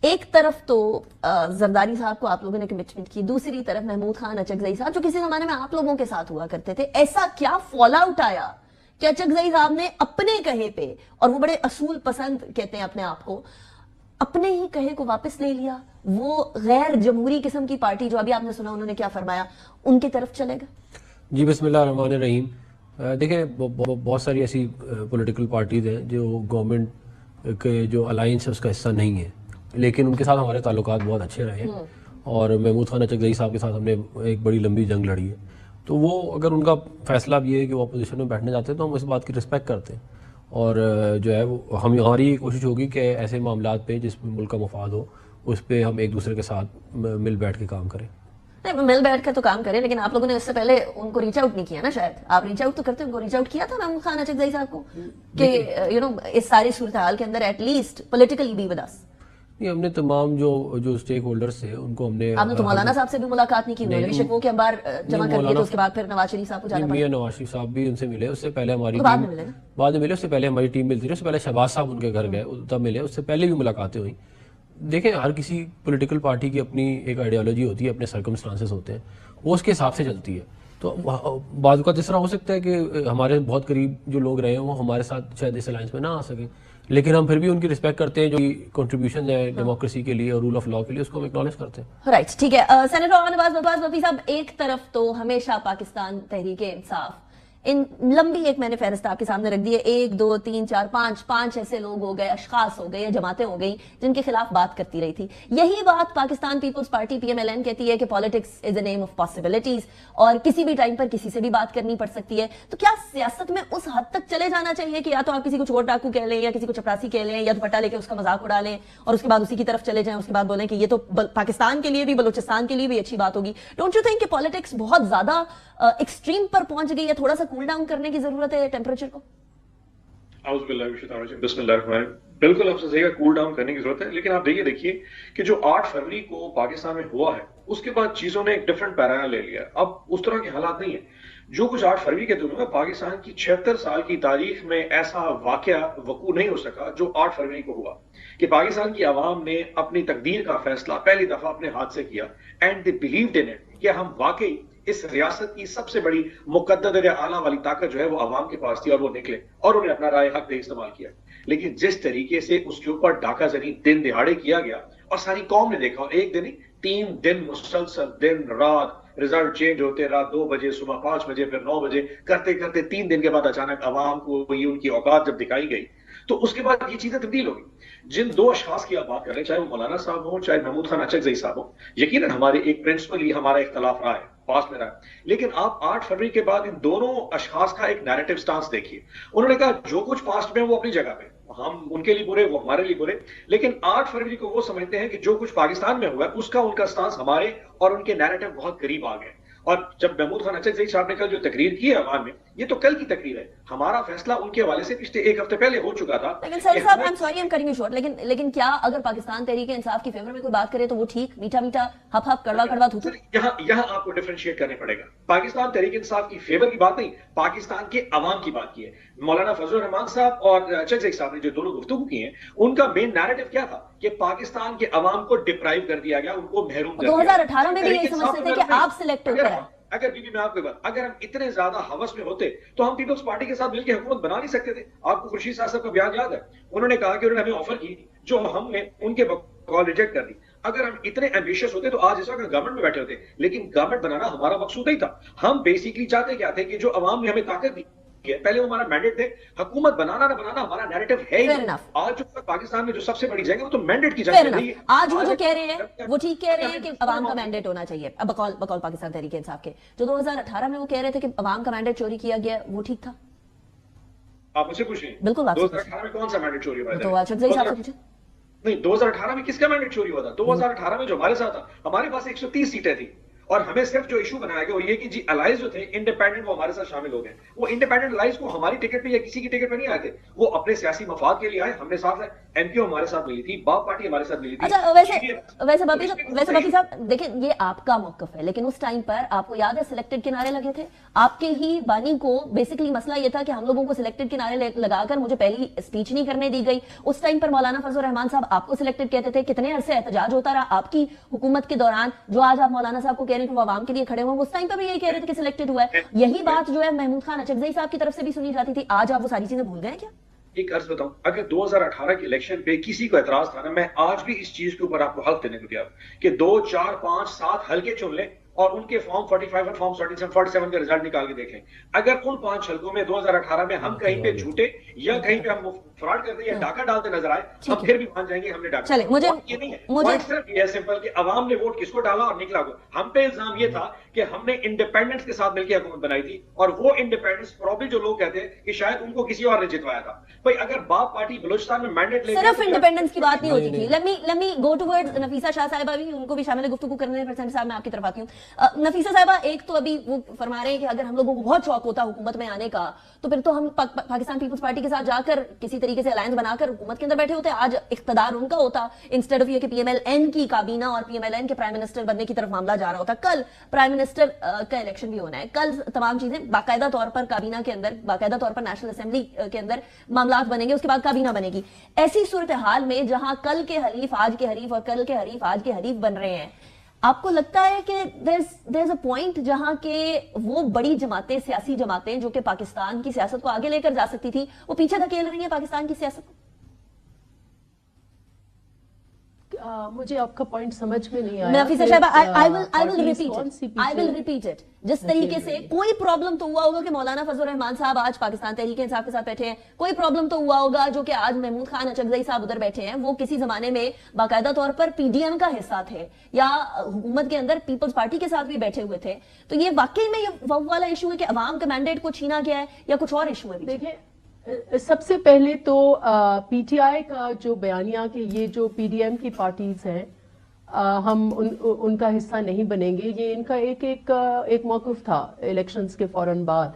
ایک طرف تو زرداری صاحب کو آپ لوگوں نے کمٹمنٹ کی، دوسری طرف محمود خان اچکزئی صاحب جو کسی زمانے میں آپ لوگوں کے ساتھ ہوا کرتے تھے، ایسا کیا فال آؤٹ آیا کہ اچکزئی صاحب نے اپنے کہے پہ، اور وہ بڑے اصول پسند کہتے ہیں اپنے آپ کو، اپنے ہی کہے کو واپس لے لیا؟ وہ غیر جمہوری قسم کی پارٹی جو ابھی آپ نے سنا انہوں نے کیا فرمایا، ان کی طرف چلے گا؟ جی بسم اللہ الرحمن الرحیم. دیکھیں بہت ساری ایسی پولیٹیکل پارٹیز ہیں جو گورنمنٹ کے جو الائنس ہے اس کا حصہ نہیں ہے، لیکن ان کے ساتھ ہمارے تعلقات بہت اچھے رہے ہیں، اور محمود خان اچکزئی صاحب کے ساتھ ہم نے ایک بڑی لمبی جنگ لڑی ہے. تو وہ اگر ان کا فیصلہ بھی ہے کہ وہ اپوزیشن میں بیٹھنے جاتے ہیں تو ہم اس بات کی رسپیکٹ کرتے ہیں، اور جو ہے وہ ہماری کوشش ہوگی کہ ایسے معاملات پہ جس میں ملک کا مفاد ہو اس پہ ہم ایک دوسرے کے ساتھ مل بیٹھ کے کام کریں. نہیں، مل بیٹھ کر تو کام کریں، لیکن آپ لوگوں نے اس سے پہلے ان کو ریچ آؤٹ نہیں کیا نا؟ شاید آپ ریچ آؤٹ تو کرتے، ان کو ریچ آؤٹ کیا تھا محمود خان اچکزئی صاحب کو کہ اس ساری صورتحال کے اندر at least politically be with us? نہیں، ہم نے تمام جو اسٹیک ہولڈرز تھے ان کو ہم نے آپ نے تو مولانا صاحب سے بھی ملاقات نہیں کی؟ انہوں نے بھی شکووں کے انبار جمع کر دیے تو اس کے بعد پھر نواز شریف صاحب کو جانا پڑا. میاں نواز شریف صاحب بھی ان سے ملے، اس سے پہلے ہماری بعد ٹیم میں ملے نا؟ بعد میں ملے، اس سے پہلے ہماری ٹیم ملتی رہی، اس سے پہلے شہباز صاحب ان کے گھر گئے تب ملے، اس سے پہلے بھی ملاقاتیں ہوئیں. دیکھیں ہر کسی پولیٹیکل پارٹی کی اپنی ایک آئیڈیالوجی ہوتی ہے، اپنے سرکمسٹانسز ہوتے ہیں، وہ اس کے حساب سے چلتی ہے. تو بعض اوقات اس طرح ہو سکتا ہے کہ ہمارے بہت قریب جو لوگ رہے ہیں وہ ہمارے ساتھ شاید اس الائنس میں نہ آ سکیں، لیکن ہم پھر بھی ان کی رسپیکٹ کرتے ہیں، جو کنٹریبیوشن ہے ڈیموکریسی کے لیے اور رول آف لاء کے لیے، اس کو ہم اکنالج کرتے ہیں. رائٹ، ٹھیک ہے. سینیٹر نواز وفی صاحب، ایک طرف تو ہمیشہ پاکستان تحریک انصاف، ان لمبی ایک میں نے فہرست آپ کے سامنے رکھ دی ہے، 1 2 3 4 5 ایسے لوگ ہو گئے، اشخاص ہو گئے یا جماعتیں ہو گئی جن کے خلاف بات کرتی رہی تھی. یہی بات پاکستان پیپلز پارٹی PMLN کہتی ہے کہ politics is a name of possibilities, اور کسی بھی ٹائم پر کسی سے بھی بات کرنی پڑ سکتی ہے. تو کیا سیاست میں اس حد تک چلے جانا چاہیے کہ یا تو آپ کسی کو چور ڈاکو کہہ لیں، یا کسی کو چپراسی کہہ لیں، یا دوپٹہ لے کے اس کا مذاق اڑا لیں اور اس کے بعد اسی کی طرف چلے جائیں، اس کے بعد بولیں کہ یہ تو پاکستان کے لیے بھی، بلوچستان کے لیے بھی اچھی بات ہوگی؟ ڈونٹ یو تھنک کہ پالیٹکس بہت زیادہ ایکسٹریم پر پہنچ گئی ہے، تھوڑا سا کول ڈاؤن کرنے کی ضرورت ہے ٹیمپریچر کو؟ اعوذ باللہ من الشیطان الرجیم، بسم اللہ الرحمن الرحیم. بالکل آپ سے صحیح ہے، کول ڈاؤن کرنے کی ضرورت ہے، لیکن آپ دیکھیے کہ جو 8 فروری کو پاکستان میں ہوا ہے اس کے بعد چیزوں نے ایک ڈیفرنٹ پیرانہ لے لیا. اب اس طرح کے حالات نہیں ہیں. جو کچھ 8 فروری کے دنوں میں پاکستان کی 76 سال کی تاریخ میں ایسا واقعہ وقوع نہیں ہو سکا جو 8 فروری کو ہوا، کہ پاکستان کی عوام نے اپنی تقدیر کا فیصلہ پہلی دفعہ اپنے ہاتھ سے کیا، and they believed in it, کہ ہم واقعی اس ریاست کی سب سے بڑی مقدر اعلیٰ والی طاقت جو ہے وہ عوام کے پاس تھی، اور وہ نکلے اور انہیں اپنا رائے حق دے استعمال کیا. لیکن جس طریقے سے اس کے اوپر ڈاکہ زنی دن دہاڑے کیا گیا، اور ساری قوم نے دیکھا، اور ایک دن نہیں 3 دن مسلسل، دن رات رزلٹ چینج ہوتے، رات 2 بجے، صبح 5 بجے، پھر 9 بجے، کرتے کرتے 3 دن کے بعد اچانک عوام کو یہ ان کی اوقات جب دکھائی گئی تو اس کے بعد یہ چیزیں تبدیل ہو گئی. جن 2 اشخاص کی آپ بات کر رہے ہیں، چاہے وہ مولانا صاحب ہوں چاہے محمود خان اچکزئی صاحب ہوں، یقیناً ہمارے ایک پرنسپل ہی ہمارا اختلاف رہا ہے، پاس میں رہا ہے، لیکن آپ 8 فروری کے بعد ان دونوں اشخاص کا ایک نیریٹو سٹانس دیکھیے. انہوں نے کہا جو کچھ پاسٹ میں وہ اپنی جگہ پہ، ہم ان کے لیے برے، وہ ہمارے لیے برے، لیکن 8 فروری کو وہ سمجھتے ہیں کہ جو کچھ پاکستان میں ہوا ہے اس کا ان کا سٹانس ہمارے اور ان کے نیریٹو بہت قریب آ گئے. اور جب محمود خان اچکزئی صاحب نے کل جو تقریر کی ہے عوام میں، یہ تو کل کی تقریر ہے، ہمارا فیصلہ ان کے حوالے سے پچھلے 1 ہفتے پہلے ہو چکا تھا. لیکن سر صاحب، I'm sorry I'm cutting you short، لیکن کیا اگر پاکستان تحریک انصاف کی فیور میں کوئی بات کرے تو وہ ٹھیک، میٹھا میٹھا، ہپ ہپ، کڑوا کڑوا، تھو تھو؟ یہاں آپ کو ڈیفرینشیٹ کرنے پڑے گا. پاکستان تحریک انصاف کی فیور کی بات نہیں، پاکستان کے عوام کی بات کی ہے. مولانا فضل الرحمان صاحب اور اچکزئی صاحب نے جو دونوں گفتگو کی ہیں، ان کا مین نیریٹو کیا تھا کہ پاکستان کے عوام کو ڈپرائیو کر دیا گیا، ان کو محروم کر دیا. 2018 میں بھی یہی سمجھتے تھے کہ آپ سلیکٹ ہوتے ہیں. اگر میں آپ کو بات، اگر ہم اتنے زیادہ ہوس میں ہوتے تو ہم پیپلز پارٹی کے ساتھ مل کے حکومت بنا نہیں سکتے تھے. آپ کو خورشید صاحب کا بیان یاد ہے، انہوں نے کہا کہ انہوں نے ہمیں آفر کی جو ہم نے ان کے کال ریجیکٹ کر دی. اگر ہم اتنے ایمبیشس ہوتے تو آج اس وقت گورنمنٹ میں بیٹھے ہوتے، لیکن گورنمنٹ بنانا ہمارا مقصود نہیں تھا. ہم بیسیکلی چاہتے کیا تھے کہ جو عوام نے ہمیں طاقت دی، پہلے وہ ہمارا مینڈیٹ تھے، حکومت بنانا نہ بنانا ہمارا نیریٹو ہے ہی. آج جو پاکستان میں جو سب سے بڑی جنگ ہے وہ تو مینڈیٹ کی جنگ ہے. آج وہ جو کہہ رہے ہیں وہ ٹھیک کہہ رہے ہیں کہ عوام کا مینڈیٹ ہونا چاہیے. اب بقول پاکستان تحریک انصاف کے جو 2018 میں وہ کہہ رہے تھے کہ عوام کا مینڈیٹ چوری کیا گیا، وہ ٹھیک تھا؟ آپ مجھ سے پوچھیں. بالکل. 2018 میں کون سا مینڈیٹ چوری ہوا تو اچکزئی صاحب سے پوچھیں. نہیں، 2018 میں کس کا مینڈیٹ چوری ہوا تھا؟ 2018 میں جو ہمارے ساتھ تھا، ہمارے پاس 130 سیٹیں تھیں اور ہمیں صرف جو ایشو بنایا گیا وہ یہ کہ جی الائز جو تھے انڈیپینڈنٹ وہ ہمارے ساتھ شامل ہو گئے. وہ انڈیپینڈنٹ الائز کو ہماری ٹکٹ پہ یا کسی کی ٹکٹ پہ نہیں آئے تھے, وہ اپنے سیاسی مفاد کے لیے آئے. ہم نے ساتھ ایم کیو ہمارے ساتھ ملی تھی, باپ پارٹی ہمارے ساتھ ملی تھی. اچھا ویسے باقی صاحب دیکھیں یہ آپ کا موقف ہے, لیکن اس ٹائم پر آپ کو یاد ہے سلیکٹڈ کے نعرے لگے تھے, آپ کے ہی بانی کو بیسیکلی مسئلہ یہ تھا کہ ہم لوگوں کو سلیکٹڈ کے نعرے لگا کر مجھے پہلی اسپیچ نہیں کرنے دی گئی. اس ٹائم پر مولانا فضل الرحمان صاحب آپ کو سلیکٹڈ کہتے تھے, کتنے عرصے احتجاج ہوتا رہا آپ کی حکومت کے دوران, جو آج آپ مولانا صاحب کو کہہ رہے ہیں کہ وہ عوام کے لیے کھڑے ہوئے, اس ٹائم پر بھی یہی کہہ رہے تھے کہ سلیکٹڈ ہوا ہے. یہی بات جو ہے محمود خان اچکزئی صاحب کی طرف سے بھی سنی جاتی تھی, آج آپ وہ ساری چیزیں بھول گئے کیا؟ ایک عرض بتاؤں, اگر 2018 کے الیکشن پہ کسی کو اعتراض تھا نا, میں آج بھی اس چیز کے اوپر آپ کو حق دینے کو تیار کہ 2 4 5 7 حلقے چن لیں اور ان کے فارم 45 اور فارم 47 کا رزلٹ نکال کے دیکھ لیں. اگر ان 5 حلقوں میں 2018 میں ہم کہیں پہ جھوٹے یا کہیں پہ ہم فراڈ کرتے یا ڈاکہ ڈالتے نظر آئے, ہم پھر بھی مان جائیں گے ہم نے ڈاکہ. یہ نہیں ہے صرف یہ سمپل کہ عوام نے ووٹ کس کو ڈالا اور نکلا کو. ہم پہ الزام یہ تھا کہ ہم نے انڈیپینڈنس کے ساتھ مل کے حکومت بنائی تھی, اور وہ انڈیپینڈنس پروبلی جو لوگ کہتے ہیں کہ شاید ان کو کسی اور نے جتوایا تھا. بھائی اگر باپ پارٹی بلوچستان میں مینڈیٹ لے صرف انڈیپینڈنس کی بات نہیں ہوتی تھی. Let me go towards Nafeesa Shah صاحبہ, بھی ان کو بھی شامل گفتگو کرنے پرسنٹ صاحب میں آپ کی طرف آتی ہوں. نفیسہ صاحبہ, ایک تو ابھی وہ فرما رہے ہیں کہ اگر ہم لوگوں کو بہت شوق ہوتا حکومت میں آنے کا تو پھر تو ہم پاکستان پیپلز پارٹی کے ساتھ جا کر کسی طریقے سے الائنس بنا کر حکومت کے اندر بیٹھے ہوتے. آج اقتدار ان کا ہوتا, انسٹیڈ آف یہ کہ پی ایم ایل این کی کابینہ اور پی ایم ایل این کے پرائم منسٹر بننے کی طرف معاملہ جا رہا ہوتا. کل پرائم منسٹر کا الیکشن بھی ہونا ہے, کل تمام چیزیں باقاعدہ طور پر کابینہ کے اندر, باقاعدہ طور پر نیشنل اسمبلی کے اندر معاملات بنیں گے, اس کے بعد کابینہ بنے گی. ایسی صورتحال میں جہاں کل کے حریف آج کے حریف اور کل کے حریف آج کے حریف بن رہے ہیں, آپ کو لگتا ہے کہ there's a point جہاں کہ وہ بڑی جماعتیں, سیاسی جماعتیں جو کہ پاکستان کی سیاست کو آگے لے کر جا سکتی تھی, وہ پیچھے دھکیل رہی ہیں پاکستان کی سیاست کو؟ مجھے آپ کا پوائنٹ سمجھ میں نہیں آیا. نفیسہ صاحبہ, I will repeat it. جس طریقے سے کوئی پرابلم تو ہوا ہوگا کہ مولانا فضل الرحمان صاحب آج پاکستان تحریک انصاف کے ساتھ بیٹھے ہیں, کوئی پرابلم تو ہوا ہوگا جو کہ آج محمود خان اچکزئی صاحب ادھر بیٹھے ہیں, وہ کسی زمانے میں باقاعدہ طور پر پی ڈی ایم کا حصہ تھے یا حکومت کے اندر پیپلز پارٹی کے ساتھ بھی بیٹھے ہوئے تھے. تو یہ واقعی میں یہ والا ایشو ہے کہ عوام کا مینڈیٹ کو چھینا گیا ہے یا کچھ اور ایشو ہے؟ دیکھیں, سب سے پہلے تو پی ٹی آئی کا جو بیانیہ کہ یہ جو پی ڈی ایم کی پارٹیز ہیں ہم ان کا حصہ نہیں بنیں گے, یہ ان کا ایک موقف تھا الیکشنز کے فوراً بعد.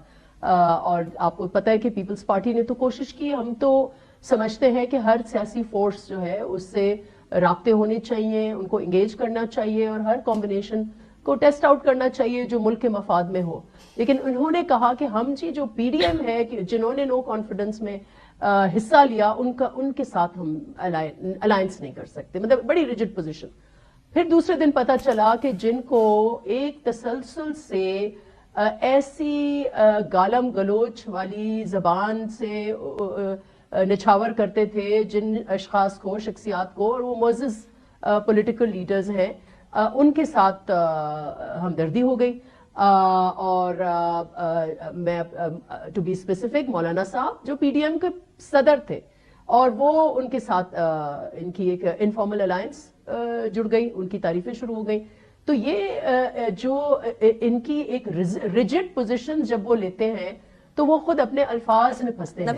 اور آپ کو پتہ ہے کہ پیپلز پارٹی نے تو کوشش کی, ہم تو سمجھتے ہیں کہ ہر سیاسی فورس جو ہے اس سے رابطے ہونے چاہیے, ان کو انگیج کرنا چاہیے اور ہر کمبینیشن کو ٹیسٹ آؤٹ کرنا چاہیے جو ملک کے مفاد میں ہو. لیکن انہوں نے کہا کہ ہم جو پی ڈی ایم ہے جنہوں نے نو کانفیڈنس میں حصہ لیا, ان کے ساتھ ہم الائنس نہیں کر سکتے, مطلب بڑی ریجڈ پوزیشن. پھر دوسرے دن پتا چلا کہ جن کو ایک تسلسل سے ایسی گالم گلوچ والی زبان سے نچھاور کرتے تھے جن اشخاص کو, شخصیات کو, اور وہ معزز پولیٹیکل لیڈرز ہیں, ان کے ساتھ ہمدردی ہو گئی. اور میں ٹو بی اسپیسیفک مولانا صاحب جو پی ڈی ایم کے صدر تھے, اور وہ ان کے ساتھ ان کی ایک انفارمل الائنس جڑ گئی, ان کی تعریفیں شروع ہو گئی. تو یہ جو ان کی ایک ریجڈ پوزیشن جب وہ لیتے ہیں تو وہ خود اپنے الفاظ میں پھنستے ہیں.